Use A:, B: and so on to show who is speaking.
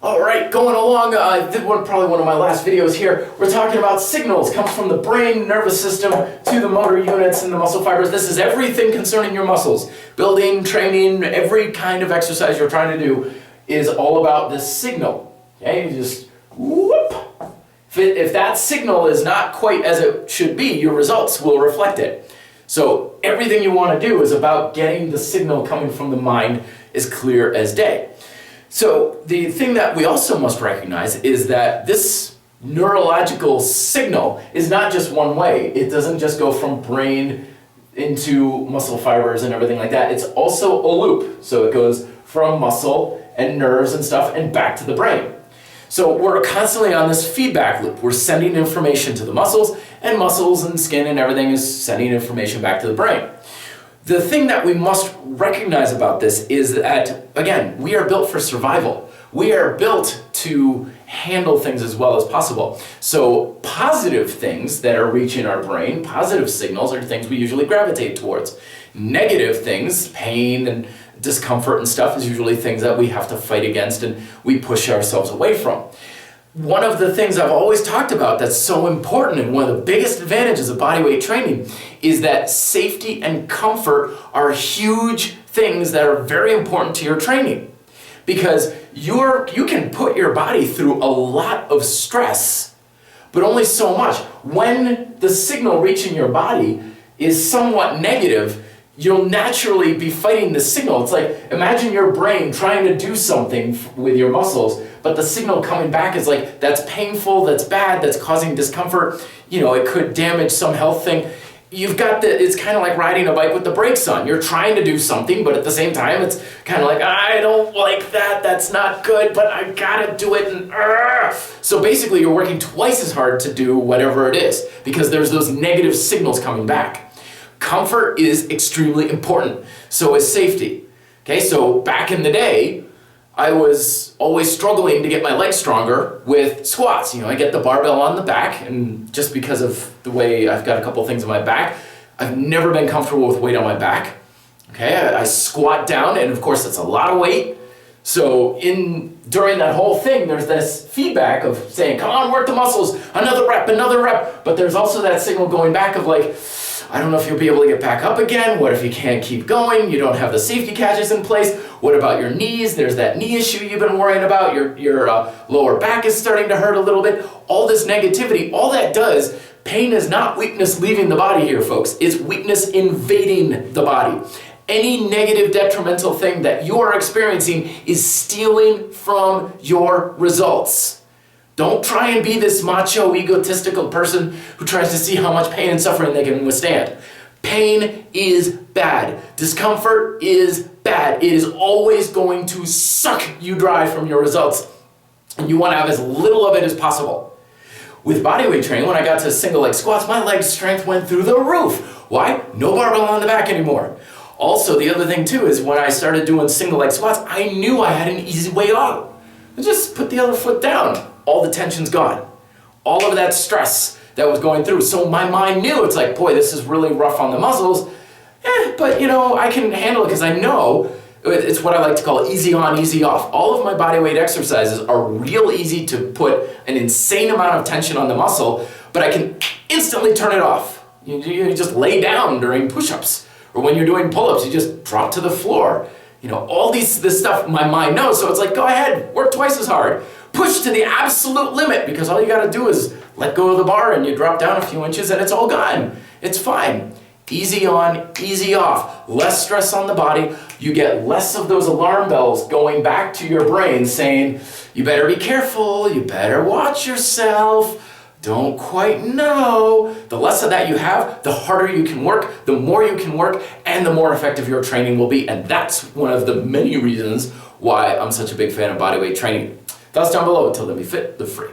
A: All right, going along, probably one of my last videos here, we're talking about signals. Comes from the brain, nervous system, to the motor units and the muscle fibers. This is everything concerning your muscles. Building, training, every kind of exercise you're trying to do is all about this signal. Okay, you just whoop. If that signal is not quite as it should be, your results will reflect it. So everything you want to do is about getting the signal coming from the mind as clear as day. So the thing that we also must recognize is that this neurological signal is not just one way. It doesn't just go from brain into muscle fibers and everything like that. It's also a loop. So it goes from muscle and nerves and stuff and back to the brain. So we're constantly on this feedback loop. We're sending information to the muscles and skin and everything is sending information back to the brain. The thing that we must recognize about this is that, again, we are built for survival. We are built to handle things as well as possible. So positive things that are reaching our brain, positive signals are things we usually gravitate towards. Negative things, pain and discomfort and stuff, is usually things that we have to fight against and we push ourselves away from. One of the things I've always talked about that's so important and one of the biggest advantages of bodyweight training is that safety and comfort are huge things that are very important to your training. Because you can put your body through a lot of stress, but only so much. When the signal reaching your body is somewhat negative, you'll naturally be fighting the signal. It's like, imagine your brain trying to do something with your muscles, but the signal coming back is like, that's painful, that's bad, that's causing discomfort, it could damage some health thing. It's kind of like riding a bike with the brakes on. You're trying to do something, but at the same time, it's kind of like, I don't like that, that's not good, but I gotta do it, and So basically, you're working twice as hard to do whatever it is, because there's those negative signals coming back. Comfort is extremely important, so is safety. Okay, so back in the day, I was always struggling to get my legs stronger with squats. I get the barbell on the back, and just because of the way I've got a couple things on my back, I've never been comfortable with weight on my back. Okay, I squat down, and of course that's a lot of weight. So during that whole thing, there's this feedback of saying, come on, work the muscles, another rep, but there's also that signal going back of like, I don't know if you'll be able to get back up again. What if you can't keep going? You don't have the safety catches in place. What about your knees? There's that knee issue you've been worrying about. Your lower back is starting to hurt a little bit. All this negativity, all that does, pain is not weakness leaving the body here, folks. It's weakness invading the body. Any negative detrimental thing that you are experiencing is stealing from your results. Don't try and be this macho, egotistical person who tries to see how much pain and suffering they can withstand. Pain is bad. Discomfort is bad. It is always going to suck you dry from your results. And you want to have as little of it as possible. With bodyweight training, when I got to single leg squats, my leg strength went through the roof. Why? No barbell on the back anymore. Also, the other thing too is when I started doing single leg squats, I knew I had an easy way out. I just put the other foot down. All the tension's gone. All of that stress that was going through. So my mind knew, it's like, boy, this is really rough on the muscles. But I can handle it because I know it's what I like to call easy on, easy off. All of my bodyweight exercises are real easy to put an insane amount of tension on the muscle, but I can instantly turn it off. You just lay down during push-ups. Or when you're doing pull-ups, you just drop to the floor. All this stuff my mind knows. So it's like, go ahead, work twice as hard. Push to the absolute limit, because all you got to do is let go of the bar and you drop down a few inches and it's all gone. It's fine. Easy on, easy off. Less stress on the body. You get less of those alarm bells going back to your brain saying, you better be careful, you better watch yourself, don't quite know. The less of that you have, the harder you can work, the more you can work, and the more effective your training will be. And that's one of the many reasons why I'm such a big fan of bodyweight training. Thoughts down below. Until then, be fit, live free.